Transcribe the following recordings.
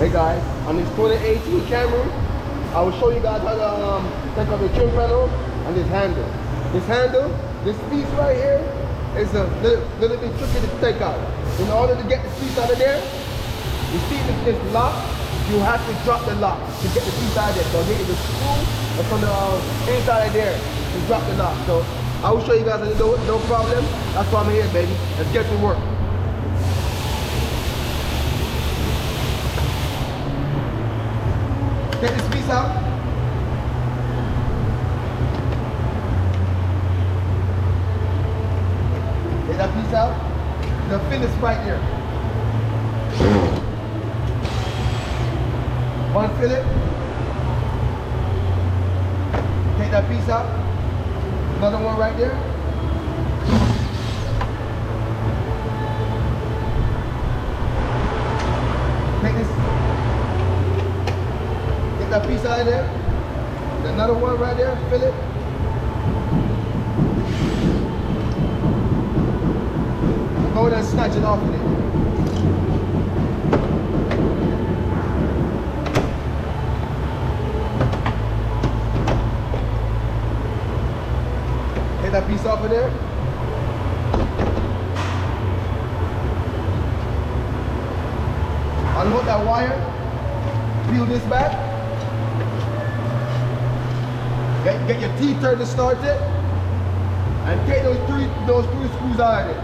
Hey guys, on this 2018 Camry, I will show you guys how to take off the trim panel and this handle. This piece right here is a little bit tricky to take out. In order to get the piece out of there, you see this lock, you have to drop the lock to get the piece out of there. So here is the screw that's on the inside of there to drop the lock. So I will show you guys how to do it, no problem. That's why I'm here, baby. Let's get to work. Take this piece out. Take that piece out. The finish right here. One fillet. Take that piece out. Another one right there. Take this. Get that piece out of there. Another one right there. Fillet. Go ahead and snatch it off of it. Take that piece off of there. Unhook that wire. Peel this back. Get your T-turn started. And take those three screws out of it.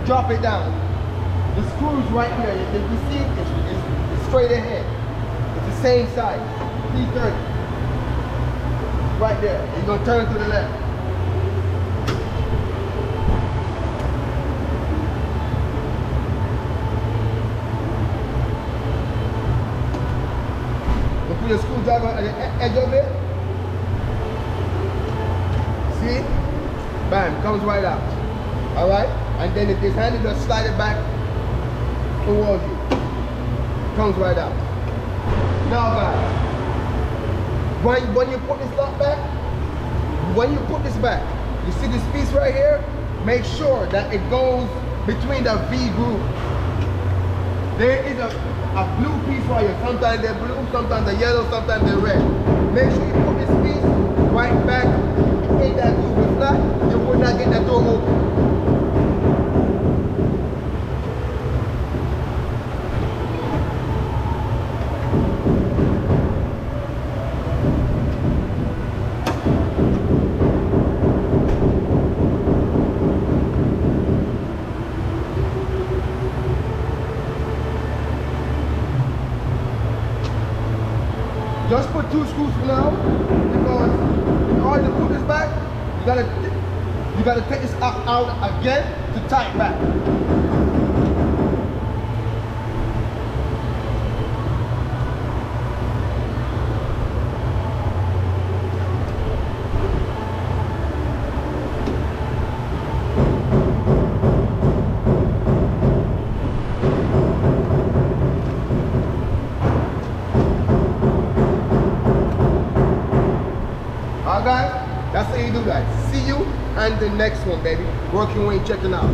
Drop it down. The screws right here, you see it's straight ahead. It's the same side. 330. Right there. You're going to turn to the left. You put your screwdriver at the edge of it. See? Bam, comes right out. Alright? And then if this handle just slide it back towards you. Comes right out. Now guys, when you put this lock back, when you put this back, you see this piece right here? Make sure that it goes between the V groove. There is a blue piece right here. Sometimes they're blue, sometimes they're yellow, sometimes they're red. Make sure you put this piece right back in that groove. If not, you will not get that door open. Just put 2 screws for now, because in order to put this back, you gotta take this out again to tighten back. Guys, that's how you do that. See you and the next one, baby. Working way, checking out.